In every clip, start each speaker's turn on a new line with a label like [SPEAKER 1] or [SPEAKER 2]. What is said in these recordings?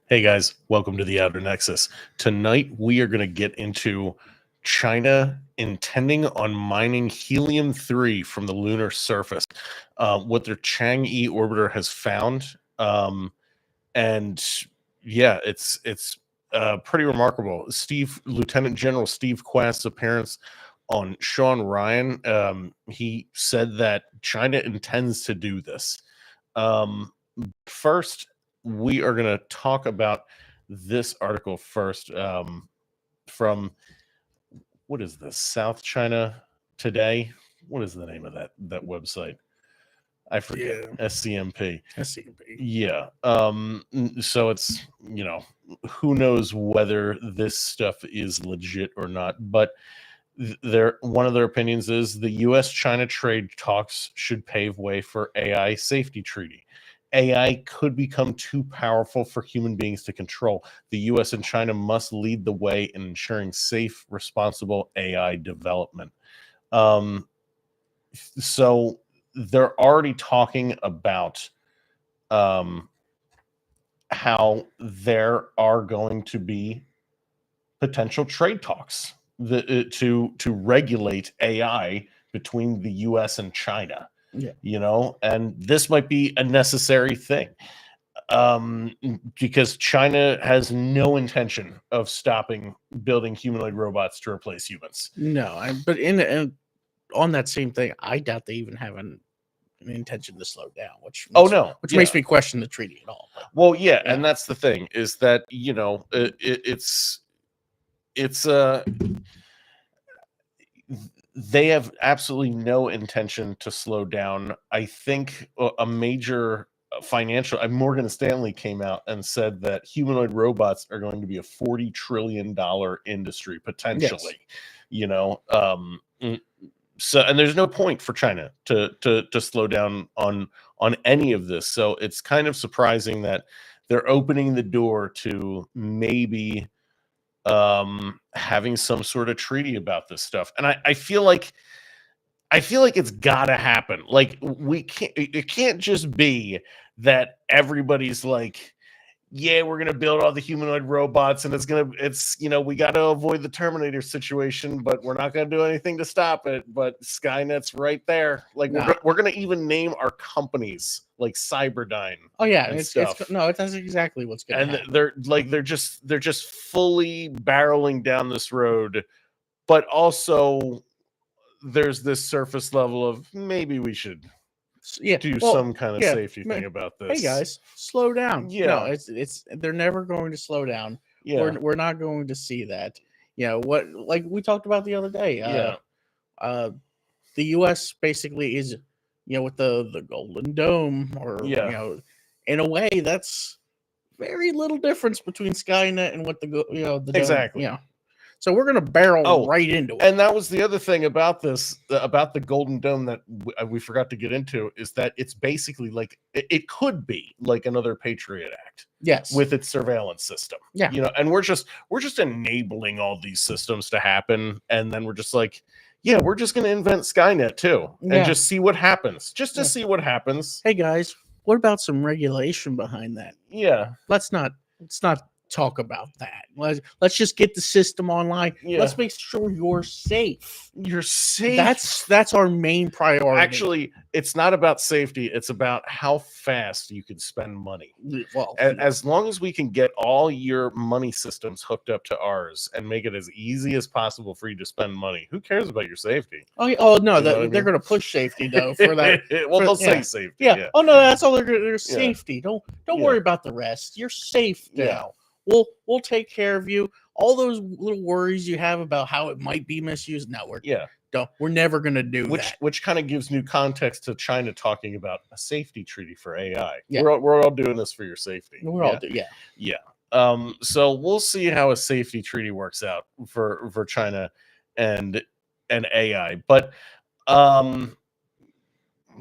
[SPEAKER 1] Hey guys, welcome to the Outer Nexus. Tonight we are going to get into China intending on mining helium-3 from the lunar surface, what their Chang'e orbiter has found, and yeah, it's pretty remarkable. Lieutenant General Steve Kwast's appearance on Shawn Ryan, he said that China intends to do this. Um, First, we are going to talk about this article first, from what is this? South China Today. What is the name of that website? I forget.
[SPEAKER 2] Yeah,
[SPEAKER 1] SCMP.
[SPEAKER 2] SCP.
[SPEAKER 1] Yeah. So it's, who knows whether this stuff is legit or not, but one of their opinions is the US China trade talks should pave way for AI safety treaty. AI could become too powerful for human beings to control. The US and China must lead the way in ensuring safe, responsible AI development. So they're already talking about how there are going to be potential trade talks to regulate AI between the US and China.
[SPEAKER 2] Yeah.
[SPEAKER 1] And this might be a necessary thing, because China has no intention of stopping building humanoid robots to replace humans.
[SPEAKER 2] No, but in on that same thing, I doubt they even have an intention to slow down, which
[SPEAKER 1] Oh
[SPEAKER 2] makes,
[SPEAKER 1] no,
[SPEAKER 2] which
[SPEAKER 1] yeah.
[SPEAKER 2] makes me question the treaty at all.
[SPEAKER 1] Well, yeah,
[SPEAKER 2] Yeah.
[SPEAKER 1] and that's the thing is that it's they have absolutely no intention to slow down. I think a major financial, Morgan Stanley came out and said that humanoid robots are going to be a $40 trillion industry potentially.
[SPEAKER 2] Yes.
[SPEAKER 1] So, and there's no point for China to slow down on any of this. So it's kind of surprising that they're opening the door to maybe having some sort of treaty about this stuff. And I feel like it's got to happen. Like, it can't just be that everybody's like, yeah, we're going to build all the humanoid robots and we got to avoid the Terminator situation, but we're not going to do anything to stop it. But Skynet's right there. Like,
[SPEAKER 2] Nah.
[SPEAKER 1] we're going to even name our companies like Cyberdyne.
[SPEAKER 2] Oh yeah,
[SPEAKER 1] and
[SPEAKER 2] it's
[SPEAKER 1] stuff.
[SPEAKER 2] that's exactly what's going to happen.
[SPEAKER 1] And they're just fully barreling down this road, but also there's this surface level of maybe we should do some kind of safety thing about this.
[SPEAKER 2] Hey guys, slow down.
[SPEAKER 1] Yeah.
[SPEAKER 2] No, it's they're never going to slow down.
[SPEAKER 1] Yeah.
[SPEAKER 2] We're not going to see that. What, like we talked about the other day. The US basically is, with the Golden Dome, or in a way that's very little difference between Skynet and what the Dome,
[SPEAKER 1] exactly.
[SPEAKER 2] So we're going to barrel right into it.
[SPEAKER 1] And that was the other thing about this, about the Golden Dome that we forgot to get into, is that it's basically like, it could be like another Patriot Act.
[SPEAKER 2] Yes.
[SPEAKER 1] With its surveillance system.
[SPEAKER 2] Yeah.
[SPEAKER 1] And we're just enabling all these systems to happen. And then we're just like, yeah, we're just going to invent Skynet too. And just see what happens. Just to see what happens.
[SPEAKER 2] Hey guys, what about some regulation behind that?
[SPEAKER 1] Yeah.
[SPEAKER 2] Let's not talk about that. Let's just get the system online.
[SPEAKER 1] Yeah.
[SPEAKER 2] Let's make sure you're safe.
[SPEAKER 1] You're safe.
[SPEAKER 2] That's our main priority.
[SPEAKER 1] Actually, it's not about safety. It's about how fast you can spend money.
[SPEAKER 2] Well,
[SPEAKER 1] as long as we can get all your money systems hooked up to ours and make it as easy as possible for you to spend money, who cares about your safety?
[SPEAKER 2] Oh no, they're going to push safety though for that.
[SPEAKER 1] Well, they'll say safety.
[SPEAKER 2] Yeah. Oh no, that's all they're safety. Don't worry about the rest. You're safe now.
[SPEAKER 1] Yeah.
[SPEAKER 2] We'll take care of you. All those little worries you have about how it might be misused. No, we're never going to do that.
[SPEAKER 1] Which kind of gives new context to China talking about a safety treaty for AI.
[SPEAKER 2] Yeah.
[SPEAKER 1] We're all doing this for your safety.
[SPEAKER 2] Yeah.
[SPEAKER 1] So we'll see how a safety treaty works out for China and AI. But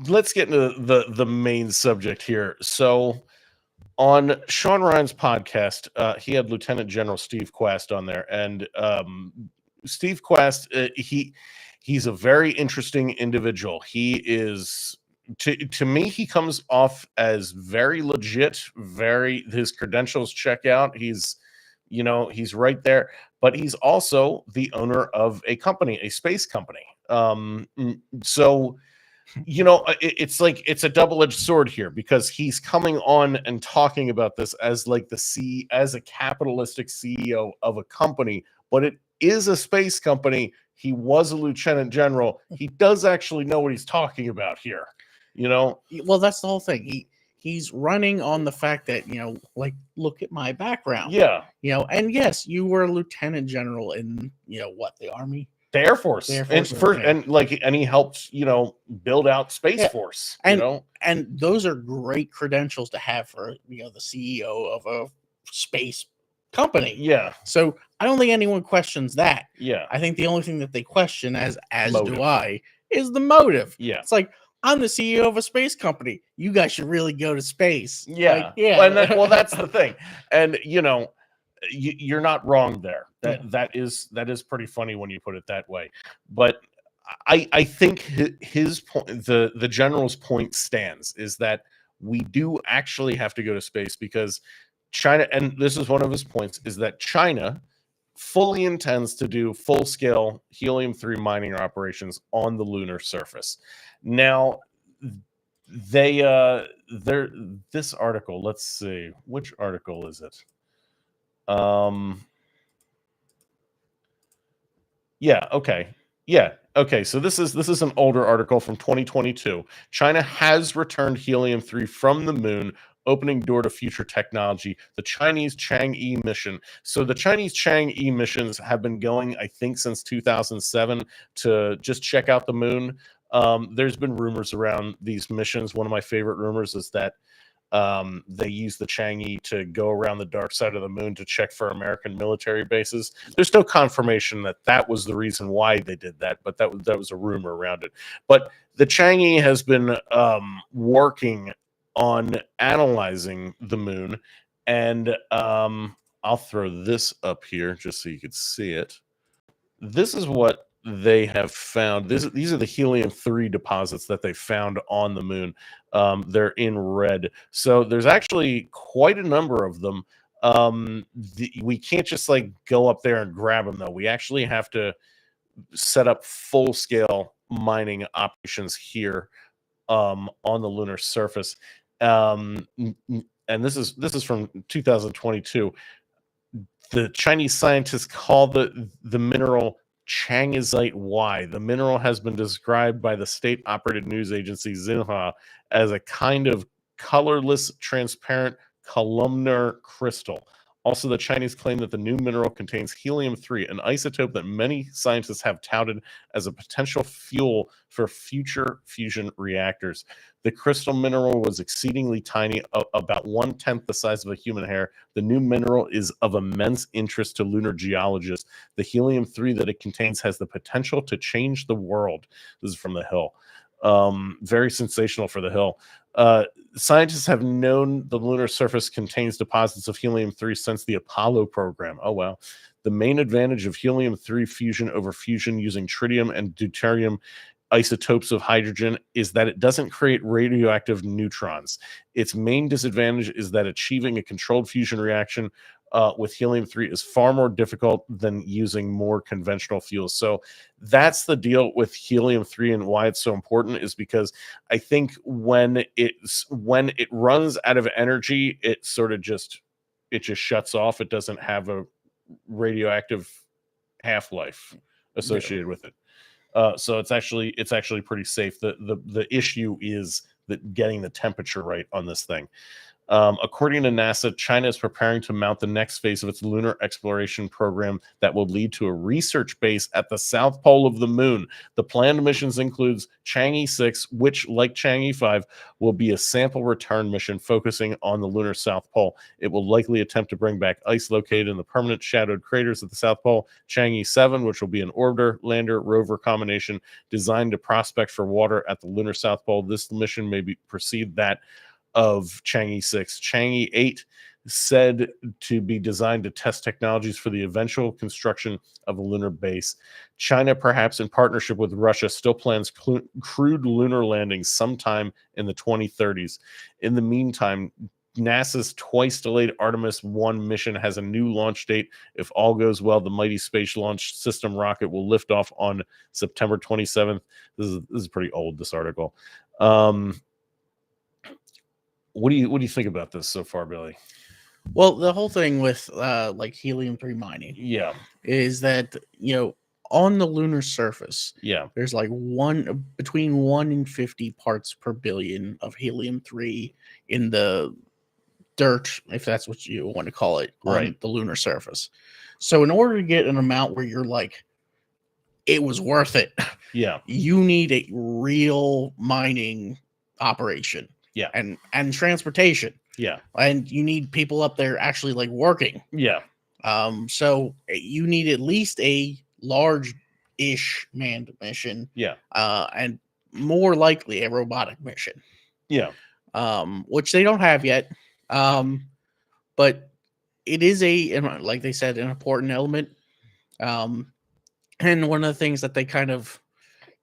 [SPEAKER 1] let's get into the main subject here. So on Shawn Ryan's podcast, he had Lieutenant General Steve Kwast on there, and Steve Kwast, he's a very interesting individual. He is to me, he comes off as very legit, his credentials check out. He's, he's right there, but he's also the owner of a company, a space company. So, it's like it's a double-edged sword here, because he's coming on and talking about this as like as a capitalistic CEO of a company, but it is a space company. He was a lieutenant general. He does actually know what he's talking about here.
[SPEAKER 2] Well, that's the whole thing. He's running on the fact that, like, look at my background.
[SPEAKER 1] Yeah.
[SPEAKER 2] And yes, you were a lieutenant general in, the Army?
[SPEAKER 1] The Air Force. And he helped, build out Space Force,
[SPEAKER 2] And those are great credentials to have for, the CEO of a space company.
[SPEAKER 1] Yeah.
[SPEAKER 2] So I don't think anyone questions that.
[SPEAKER 1] Yeah.
[SPEAKER 2] I think the only thing that they question, as
[SPEAKER 1] Motive.
[SPEAKER 2] do I, is the motive.
[SPEAKER 1] Yeah.
[SPEAKER 2] It's like, I'm the CEO of a space company. You guys should really go to space.
[SPEAKER 1] Yeah.
[SPEAKER 2] Like, yeah.
[SPEAKER 1] Well, that's the thing. And, you're not wrong there. That is pretty funny when you put it that way. But I think his point, the general's point stands, is that we do actually have to go to space, because China, and this is one of his points, is that China fully intends to do full-scale helium-3 mining operations on the lunar surface. Now, they're this article, let's see, which article is it? Yeah, okay. Yeah, okay. So this is an older article from 2022. China has returned helium-3 from the moon, opening door to future technology. The Chinese Chang'e mission. So the Chinese Chang'e missions have been going, I think, since 2007 to just check out the moon. There's been rumors around these missions. One of my favorite rumors is that they use the Chang'e to go around the dark side of the moon to check for American military bases. There's no confirmation that was the reason why they did that, but that was a rumor around it. But the Chang'e has been working on analyzing the moon, and I'll throw this up here just so you could see it. This is what they have found. These are the helium-3 deposits that they found on the moon. They're in red. So there's actually quite a number of them. We can't just like go up there and grab them, though. We actually have to set up full-scale mining operations here on the lunar surface. And this is from 2022. The Chinese scientists call the mineral Chang'ezite Y. The mineral has been described by the state-operated news agency Xinhua as a kind of colorless, transparent columnar crystal. Also, the Chinese claim that the new mineral contains helium-3, an isotope that many scientists have touted as a potential fuel for future fusion reactors. The crystal mineral was exceedingly tiny, about 1/10 the size of a human hair. The new mineral is of immense interest to lunar geologists. The helium-3 that it contains has the potential to change the world. This is from The Hill. Very sensational for The Hill. Scientists have known the lunar surface contains deposits of helium-3 since the Apollo program. Oh, wow. The main advantage of helium-3 fusion over fusion using tritium and deuterium isotopes of hydrogen is that it doesn't create radioactive neutrons. Its main disadvantage is that achieving a controlled fusion reaction with helium-3 is far more difficult than using more conventional fuels. So that's the deal with helium-3, and why it's so important is because I think when it runs out of energy, it just shuts off. It doesn't have a radioactive half-life associated with it. So it's actually pretty safe. The issue is that getting the temperature right on this thing. According to NASA, China is preparing to mount the next phase of its lunar exploration program that will lead to a research base at the south pole of the moon. The planned missions includes Chang'e 6, which, like Chang'e 5, will be a sample return mission focusing on the lunar south pole. It will likely attempt to bring back ice located in the permanent shadowed craters at the south pole. Chang'e 7, which will be an orbiter, lander, rover combination designed to prospect for water at the lunar south pole. This mission may precede that of Chang'e 6. Chang'e 8 said to be designed to test technologies for the eventual construction of a lunar base. China, perhaps in partnership with Russia, still plans crewed lunar landings sometime in the 2030s. In the meantime, NASA's twice delayed Artemis 1 mission has a new launch date. If all goes well, the mighty Space Launch System rocket will lift off on September 27th. This is pretty old, this article. What do you think about this so far, Billy?
[SPEAKER 2] Well, the whole thing with like helium-3 mining, is that on the lunar surface, there's like between 1 and 50 parts per billion of helium-3 in the dirt, if that's what you want to call it, on the lunar surface. So in order to get an amount where you're like, it was worth it, you need a real mining operation, and transportation, and you need people up there actually like working, so you need at least a large-ish manned mission, and more likely a robotic mission, which they don't have yet, but it is like they said, an important element, and one of the things that they kind of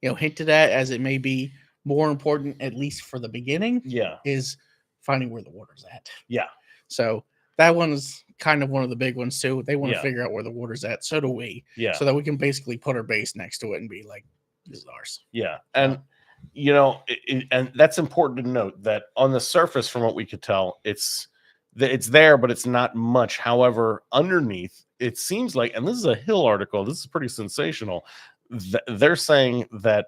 [SPEAKER 2] hinted at as it may be more important, at least for the beginning, is finding where the water's at. So that one's kind of one of the big ones too. They want to figure out where the water's at. So do we. So that we can basically put our base next to it and be like, this is ours.
[SPEAKER 1] And and that's important to note that on the surface, from what we could tell, it's there, but it's not much. However, underneath, it seems like, and this is a Hill article, this is pretty sensational. They're saying that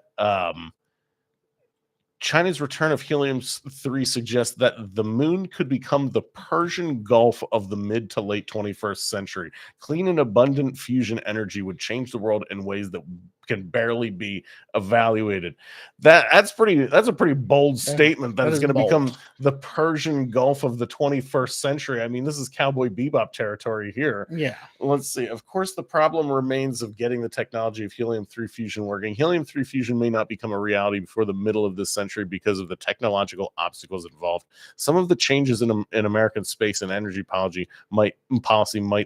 [SPEAKER 1] China's return of helium-3 suggests that the moon could become the Persian Gulf of the mid to late 21st century. Clean and abundant fusion energy would change the world in ways that can barely be evaluated. That's a pretty bold statement that it's going to become the Persian Gulf of the 21st century. I mean, this is Cowboy Bebop territory here. Let's see. Of course, the problem remains of getting the technology of helium-3 fusion working. Helium-3 fusion may not become a reality before the middle of this century because of the technological obstacles involved. Some of the changes in American space and energy policy might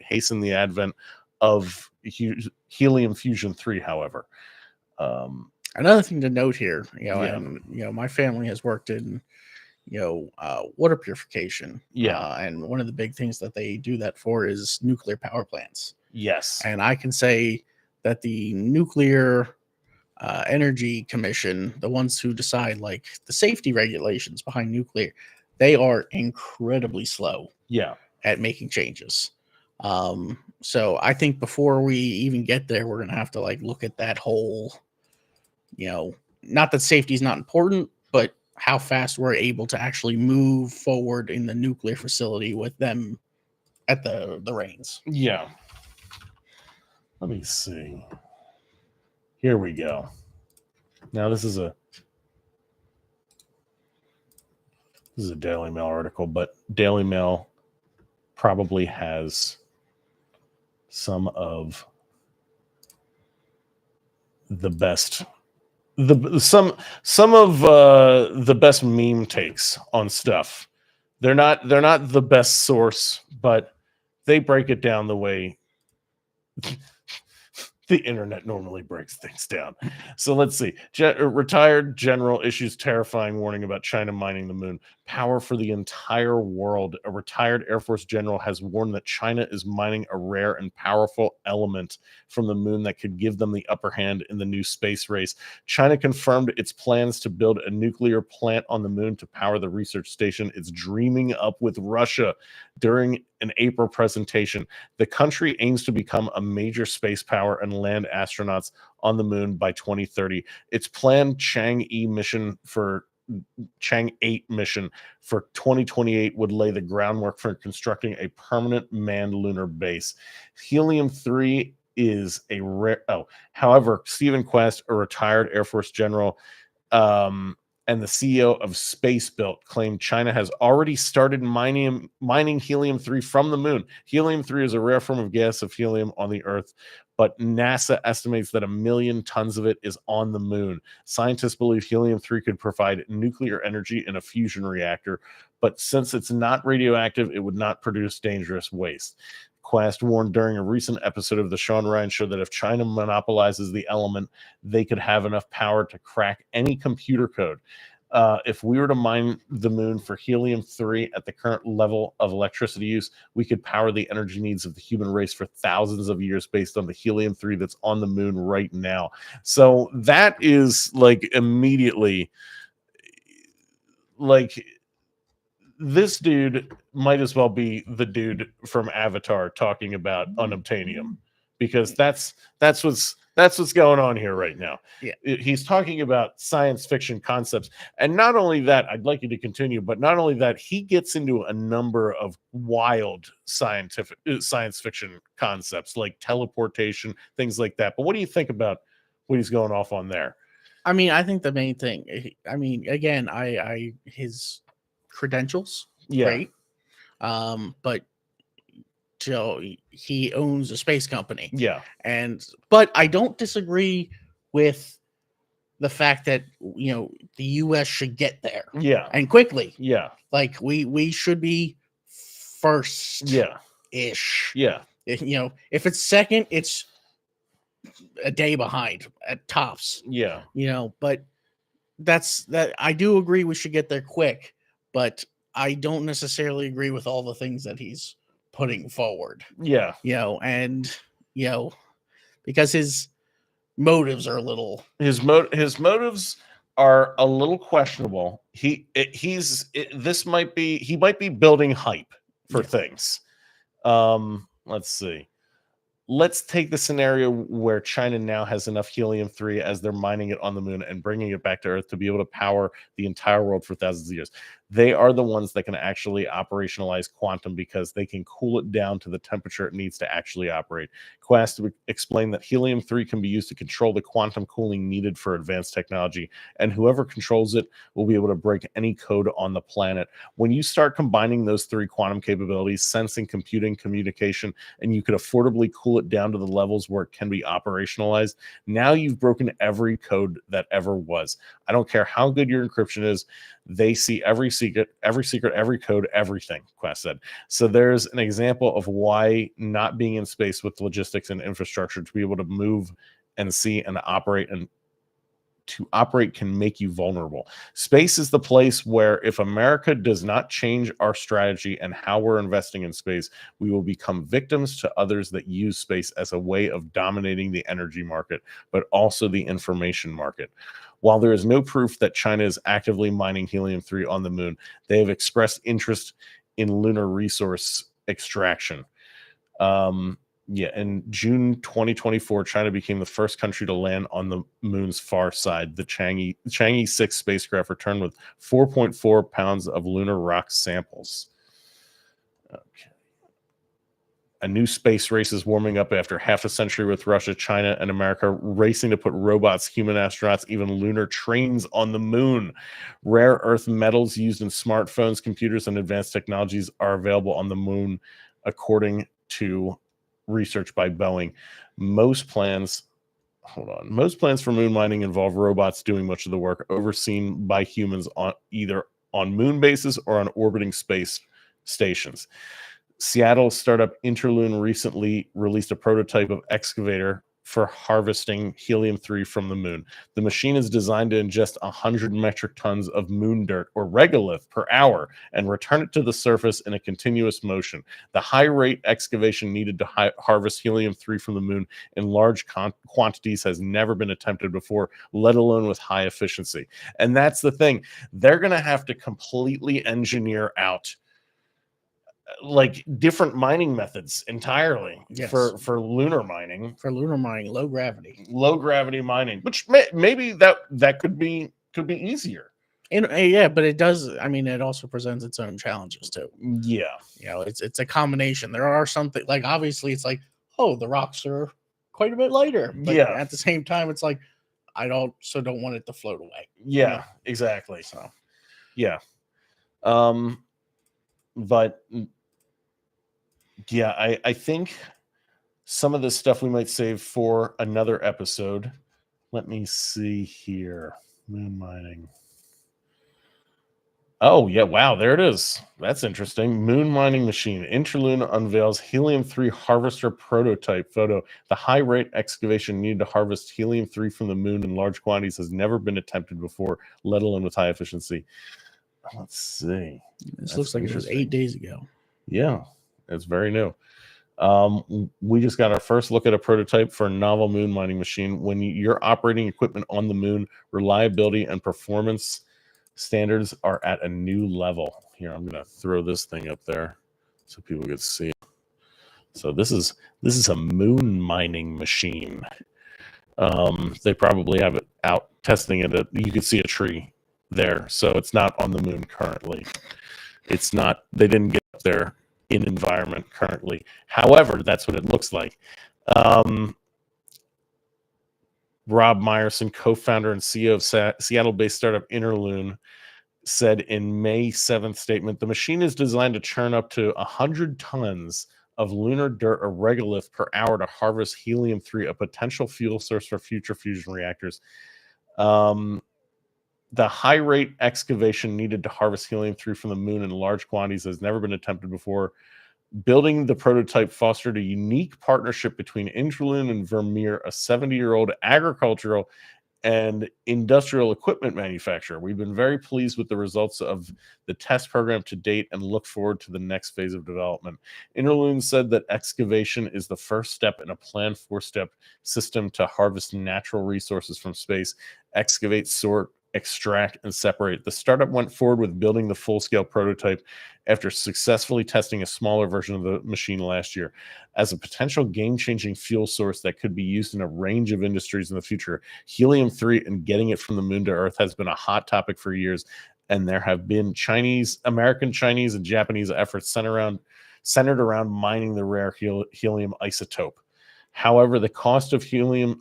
[SPEAKER 1] hasten the advent of helium fusion 3, however.
[SPEAKER 2] Another thing to note here, and my family has worked in water purification, and one of the big things that they do that for is nuclear power plants. And I can say that the Nuclear Energy Commission, the ones who decide like the safety regulations behind nuclear, they are incredibly slow at making changes. So I think before we even get there, we're gonna have to like look at that whole, not that safety is not important, but how fast we're able to actually move forward in the nuclear facility with them at the reins.
[SPEAKER 1] Let me see. Here we go. Now this is a Daily Mail article, but Daily Mail probably has some of the best some of the best meme takes on stuff. They're not the best source, but they break it down the way the internet normally breaks things down. So let's see. Retired general issues terrifying warning about China mining the moon. Power for the entire world. A retired Air Force general has warned that China is mining a rare and powerful element from the moon that could give them the upper hand in the new space race. China confirmed its plans to build a nuclear plant on the moon to power the research station it's dreaming up with Russia. During an April presentation, the country aims to become a major space power and land astronauts on the moon by 2030. Its planned Chang'e mission for Chang'e mission for 2028 would lay the groundwork for constructing a permanent manned lunar base. Helium-3 is a rare. However, Stephen Kwast, a retired Air Force general, and the CEO of Space Built, claimed China has already started mining helium-3 from the moon. Helium-3 is a rare form of gas of helium on the Earth, but NASA estimates that 1 million tons of it is on the moon. Scientists believe helium-3 could provide nuclear energy in a fusion reactor, but since it's not radioactive, it would not produce dangerous waste. Kwast warned during a recent episode of the Shawn Ryan show that if China monopolizes the element, they could have enough power to crack any computer code. If we were to mine the moon for helium-3 at the current level of electricity use, we could power the energy needs of the human race for thousands of years based on the helium-3 that's on the moon right now. So that is like immediately like this dude might as well be the dude from Avatar talking about unobtainium, because that's what's going on here right now.
[SPEAKER 2] Yeah.
[SPEAKER 1] He's talking about science fiction concepts, and not only that, I'd like you to continue, but not only that, he gets into a number of wild science fiction concepts like teleportation, things like that. But what do you think about what he's going off on there?
[SPEAKER 2] I mean, I think the main thing, I mean, again, I his credentials, great. But he owns a space company.
[SPEAKER 1] Yeah.
[SPEAKER 2] But I don't disagree with the fact that, you know, the US should get there.
[SPEAKER 1] Yeah.
[SPEAKER 2] And quickly.
[SPEAKER 1] Yeah.
[SPEAKER 2] Like we should be first.
[SPEAKER 1] Yeah.
[SPEAKER 2] Ish.
[SPEAKER 1] Yeah.
[SPEAKER 2] You know, if it's second, it's a day behind at tops.
[SPEAKER 1] Yeah.
[SPEAKER 2] You know, but that I do agree we should get there quick, but I don't necessarily agree with all the things that he's putting forward.
[SPEAKER 1] Yeah.
[SPEAKER 2] You know, and you know, because his motives are a little
[SPEAKER 1] his motives are a little questionable. He might be building hype for things. Let's see. Let's take the scenario where China now has enough helium-3 as they're mining it on the moon and bringing it back to Earth to be able to power the entire world for thousands of years. They are the ones that can actually operationalize quantum because they can cool it down to the temperature it needs to actually operate. Kwast explained that helium-3 can be used to control the quantum cooling needed for advanced technology, and whoever controls it will be able to break any code on the planet. When you start combining those three quantum capabilities, sensing, computing, communication, and you could affordably cool it down to the levels where it can be operationalized, now you've broken every code that ever was. I don't care how good your encryption is. They see every secret, every code, everything, Kwast said. So there's an example of why not being in space with logistics and infrastructure to be able to move and see and operate and to operate can make you vulnerable. Space is the place where if America does not change our strategy and how we're investing in space, we will become victims to others that use space as a way of dominating the energy market, but also the information market. While there is no proof that China is actively mining helium-3 on the moon, they have expressed interest in lunar resource extraction. In June 2024, China became the first country to land on the moon's far side. The Chang'e 6 spacecraft returned with 4.4 pounds of lunar rock samples. Okay. A new space race is warming up after half a century with Russia, China, and America racing to put robots, human astronauts, even lunar trains on the moon. Rare earth metals used in smartphones, computers, and advanced technologies are available on the moon, according to research by Boeing. Most plans for moon mining involve robots doing much of the work, overseen by humans on either on moon bases or on orbiting space stations. Seattle startup Interloon recently released a prototype of excavator for harvesting helium-3 from the moon. The machine is designed to ingest 100 metric tons of moon dirt or regolith per hour and return it to the surface in a continuous motion. The high rate excavation needed to harvest helium-3 from the moon in large quantities has never been attempted before, let alone with high efficiency. And that's the thing. They're going to have to completely engineer out like different mining methods entirely.
[SPEAKER 2] Yes.
[SPEAKER 1] for lunar mining.
[SPEAKER 2] For lunar mining, low gravity
[SPEAKER 1] mining, which maybe that could be easier.
[SPEAKER 2] And yeah, but it does. I mean, it also presents its own challenges too.
[SPEAKER 1] Yeah,
[SPEAKER 2] you know, it's a combination. There are something like obviously it's like, oh, the rocks are quite a bit lighter, but at the same time, it's like I don't want it to float away.
[SPEAKER 1] Yeah,
[SPEAKER 2] you know?
[SPEAKER 1] exactly.
[SPEAKER 2] So
[SPEAKER 1] yeah, but yeah, I think Some of this stuff we might save for another episode. Let me see here. Moon mining. Oh, yeah. Wow. There it is. That's interesting. Moon mining machine. Interluna unveils Helium-3 harvester prototype photo. The high rate excavation needed to harvest Helium-3 from the moon in large quantities has never been attempted before, let alone with high efficiency. Let's see.
[SPEAKER 2] This looks like it was 8 days ago.
[SPEAKER 1] Yeah. It's very new. We just got our first look at a prototype for a novel moon mining machine. When you're operating equipment on the moon, reliability and performance standards are at a new level. Here, I'm going to throw this thing up there so people can see. So this is a moon mining machine. They probably have it out testing it. You can see a tree there, so it's not on the moon currently. It's not. They didn't get up there in environment currently. However, that's what it looks like. Rob Meyerson, co-founder and CEO of Seattle-based startup Interlune, said in May 7th statement, the machine is designed to churn up to 100 tons of lunar dirt or regolith per hour to harvest helium-3, a potential fuel source for future fusion reactors. The high rate excavation needed to harvest helium-3 from the moon in large quantities has never been attempted before. Building the prototype fostered a unique partnership between Interlune and Vermeer, a 70-year-old agricultural and industrial equipment manufacturer. We've been very pleased with the results of the test program to date and look forward to the next phase of development. Interlune said that excavation is the first step in a planned 4-step system to harvest natural resources from space, excavate, sort, extract, and separate. The startup went forward with building the full-scale prototype after successfully testing a smaller version of the machine last year. As a potential game-changing fuel source that could be used in a range of industries in the future, helium-3 and getting it from the moon to Earth has been a hot topic for years, and there have been American, Chinese, and Japanese efforts centered around mining the rare helium isotope. However, the cost of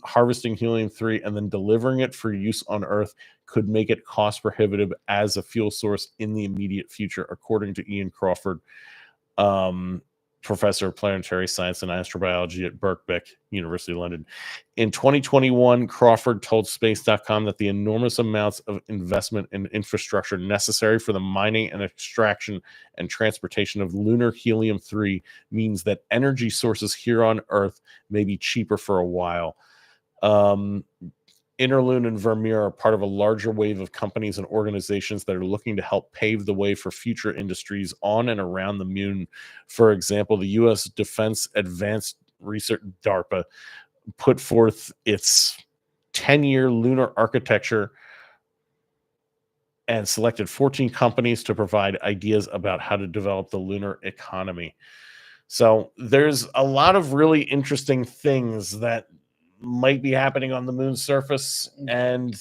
[SPEAKER 1] harvesting helium-3 and then delivering it for use on Earth could make it cost prohibitive as a fuel source in the immediate future, according to Ian Crawford, professor of planetary science and astrobiology at Birkbeck, University of London. In 2021, Crawford told Space.com that the enormous amounts of investment in infrastructure necessary for the mining and extraction and transportation of lunar helium-3 means that energy sources here on Earth may be cheaper for a while. Interlune and Vermeer are part of a larger wave of companies and organizations that are looking to help pave the way for future industries on and around the moon. For example, the U.S. Defense Advanced Research, DARPA, put forth its 10-year lunar architecture and selected 14 companies to provide ideas about how to develop the lunar economy. So there's a lot of really interesting things that might be happening on the moon's surface and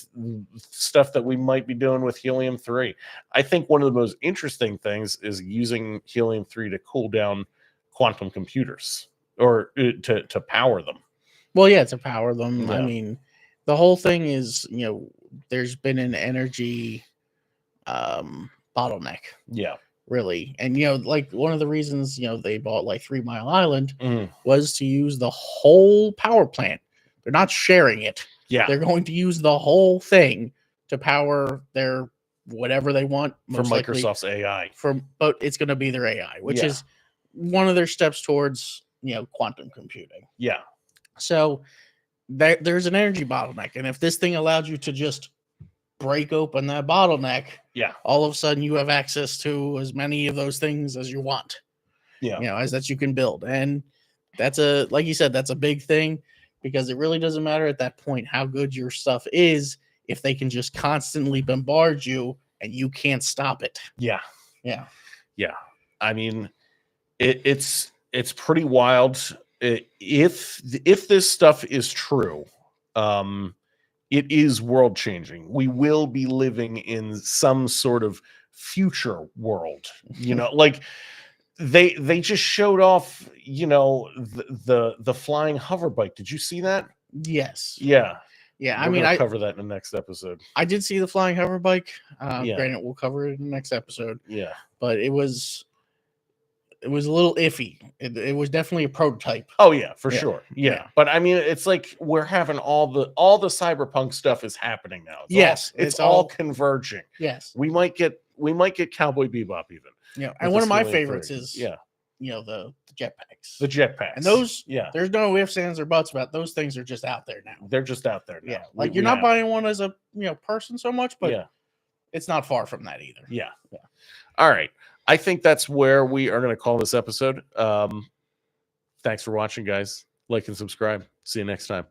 [SPEAKER 1] stuff that we might be doing with helium-3. I think one of the most interesting things is using helium-3 to cool down quantum computers or to power them.
[SPEAKER 2] Well, yeah, to power them.
[SPEAKER 1] Yeah.
[SPEAKER 2] I mean, the whole thing is, there's been an energy bottleneck.
[SPEAKER 1] Yeah.
[SPEAKER 2] Really. And, like one of the reasons, they bought like 3 Mile Island was to use the whole power plant. They're not sharing it.
[SPEAKER 1] Yeah.
[SPEAKER 2] They're going to use the whole thing to power their whatever they want.
[SPEAKER 1] For Microsoft's AI.
[SPEAKER 2] But it's going to be their AI, which is one of their steps towards, quantum computing.
[SPEAKER 1] Yeah.
[SPEAKER 2] So there's an energy bottleneck. And if this thing allowed you to just break open that bottleneck, all of a sudden you have access to as many of those things as you want. As that you can build. And that's like you said, that's a big thing, because it really doesn't matter at that point how good your stuff is if they can just constantly bombard you and you can't stop it.
[SPEAKER 1] Yeah. I mean, it's pretty wild. If this stuff is true, it is world changing. We will be living in some sort of future world, like they just showed off, the flying hover bike. Did you see that?
[SPEAKER 2] Yes.
[SPEAKER 1] Yeah.
[SPEAKER 2] I mean, I
[SPEAKER 1] cover that in the next episode.
[SPEAKER 2] I did see the flying hover bike. Granted, we'll cover it in the next episode.
[SPEAKER 1] Yeah.
[SPEAKER 2] But it was it was a little iffy. It was definitely a prototype.
[SPEAKER 1] Oh yeah, for
[SPEAKER 2] Yeah.
[SPEAKER 1] sure. Yeah.
[SPEAKER 2] Yeah.
[SPEAKER 1] But I mean, it's like we're having all the cyberpunk stuff is happening now.
[SPEAKER 2] Yes,
[SPEAKER 1] it's all converging.
[SPEAKER 2] Yes.
[SPEAKER 1] We might get Cowboy Bebop even.
[SPEAKER 2] You know,
[SPEAKER 1] with
[SPEAKER 2] and
[SPEAKER 1] the
[SPEAKER 2] one of my
[SPEAKER 1] Helium
[SPEAKER 2] favorites
[SPEAKER 1] 3.
[SPEAKER 2] is
[SPEAKER 1] yeah,
[SPEAKER 2] you know, the jetpacks.
[SPEAKER 1] the jetpacks.
[SPEAKER 2] And those,
[SPEAKER 1] yeah,
[SPEAKER 2] there's no ifs, ands, or buts about those things are just out there now.
[SPEAKER 1] they're just out there now.
[SPEAKER 2] Yeah. Like you're not buying one as a person so much, but
[SPEAKER 1] yeah,
[SPEAKER 2] it's not far from that either.
[SPEAKER 1] yeah.
[SPEAKER 2] Yeah.
[SPEAKER 1] All right. I think that's where we are going to call this episode. Thanks for watching, guys. Like and subscribe. See you next time.